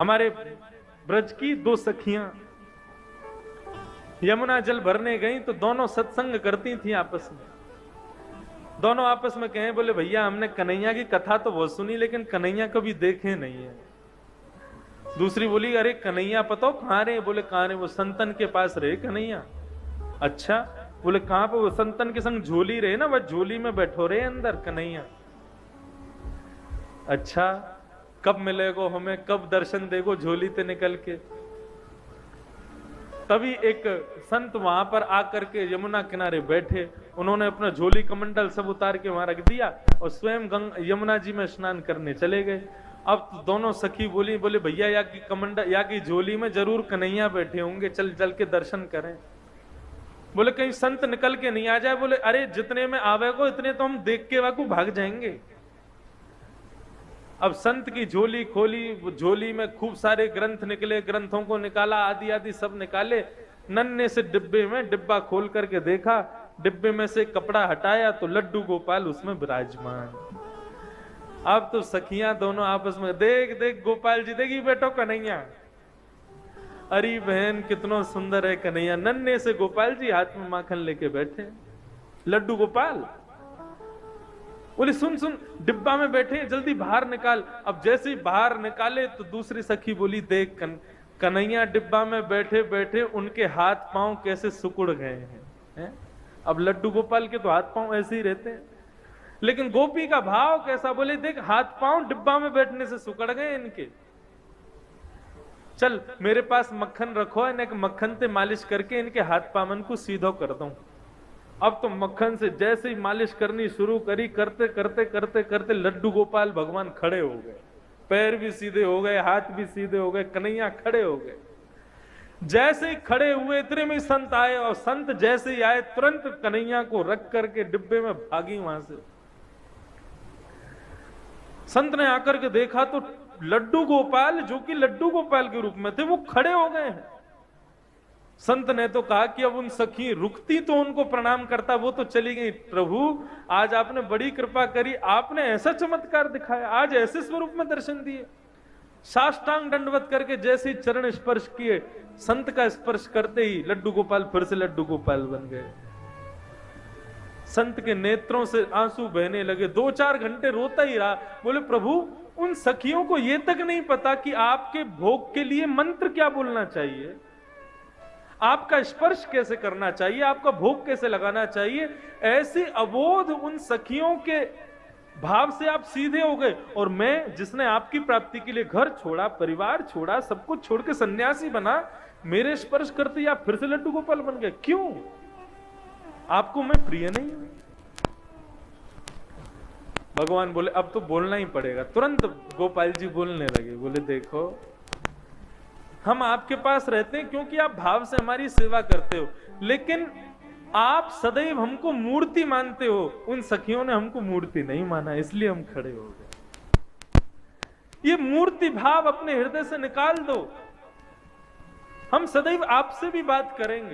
हमारे ब्रज की दो सखियां यमुना जल भरने गई तो दोनों सत्संग करती थी आपस में। दोनों आपस में कहे, बोले भैया हमने कन्हैया की कथा तो बहुत सुनी लेकिन कन्हैया कभी देखे नहीं है। दूसरी बोली, अरे कन्हैया पता हो कहां रहे? बोले कहां रहे? वो संतन के पास रहे कन्हैया। अच्छा, बोले कहां पे? वो संतन के संग झोली रहे ना, वह झोली में बैठो रहे अंदर कन्हैया। अच्छा, कब मिलेगो हमें, कब दर्शन देगो झोली ते निकल के? तभी एक संत वहां पर आकर के यमुना किनारे बैठे, उन्होंने अपना झोली कमंडल सब उतार के वहां रख दिया और स्वयं यमुना जी में स्नान करने चले गए। अब तो दोनों सखी बोली, बोले भैया या की कमंडल या की झोली में जरूर कन्हैया बैठे होंगे, चल चल के दर्शन करें। बोले कहीं संत निकल के नहीं आ जाए। बोले अरे जितने में आवे को इतने तो हम देख के वाकू भाग जाएंगे। अब संत की झोली खोली, झोली में खूब सारे ग्रंथ निकले, ग्रंथों को निकाला, आदि आदि सब निकाले। नन्हे से डिब्बे में डिब्बा खोल करके देखा, डिब्बे में से कपड़ा हटाया तो लड्डू गोपाल उसमें विराजमान। अब तो सखियां दोनों आपस में, देख देख गोपाल जी, देखी बेटो कन्हैया। अरे बहन कितना सुंदर है कन्हैया। नन्हे से गोपाल जी हाथ में माखन लेके बैठे, लड्डू गोपाल। बोले सुन सुन, डिब्बा में बैठे, जल्दी बाहर निकाल। अब जैसे ही बाहर निकाले तो दूसरी सखी बोली, देख कन्हैया डिब्बा में बैठे बैठे उनके हाथ पांव कैसे सिकुड़ गए हैं। अब लड्डू गोपाल के तो हाथ पांव ऐसे ही रहते हैं, लेकिन गोपी का भाव कैसा? बोले देख हाथ पांव डिब्बा में बैठने से सिकुड़ गए इनके। चल मेरे पास मक्खन रखो, इन्हें मक्खन से मालिश करके इनके हाथ पामन को सीधो कर दूं। अब तो मक्खन से जैसे ही मालिश करनी शुरू करी, करते करते करते करते लड्डू गोपाल भगवान खड़े हो गए, पैर भी सीधे हो गए, हाथ भी सीधे हो गए, कन्हैया खड़े हो गए। जैसे ही खड़े हुए इतने में संत आए, और संत जैसे ही आए तुरंत कन्हैया को रख करके डिब्बे में भागी वहां से। संत ने आकर के देखा तो लड्डू गोपाल, जो कि लड्डू गोपाल के रूप में थे, वो खड़े हो गए हैं। संत ने तो कहा कि अब उन सखी रुकती तो उनको प्रणाम करता, वो तो चली गई। प्रभु आज आपने बड़ी कृपा करी, आपने ऐसा चमत्कार दिखाया, आज ऐसे स्वरूप में दर्शन दिए। साष्टांग दंडवत करके जैसे ही चरण स्पर्श किए, संत का स्पर्श करते ही लड्डू गोपाल फिर से लड्डू गोपाल बन गए। संत के नेत्रों से आंसू बहने लगे, 2-4 घंटे रोता ही रहा। बोले प्रभु उन सखियों को यह तक नहीं पता कि आपके भोग के लिए मंत्र क्या बोलना चाहिए, आपका स्पर्श कैसे करना चाहिए, आपका भोग कैसे लगाना चाहिए। ऐसी अबोध उन सखियों के भाव से आप सीधे हो गए, और मैं जिसने आपकी प्राप्ति के लिए घर छोड़ा, परिवार छोड़ा, सब कुछ छोड़ के सन्यासी बना, मेरे स्पर्श करते ही आप फिर से लड्डू गोपाल बन गए। क्यों? आपको मैं प्रिय नहीं हूं? भगवान बोले अब तो बोलना ही पड़ेगा। तुरंत गोपाल जी बोलने लगे, बोले देखो हम आपके पास रहते हैं क्योंकि आप भाव से हमारी सेवा करते हो, लेकिन आप सदैव हमको मूर्ति मानते हो। उन सखियों ने हमको मूर्ति नहीं माना, इसलिए हम खड़े हो गए। ये मूर्ति भाव अपने हृदय से निकाल दो, हम सदैव आपसे भी बात करेंगे।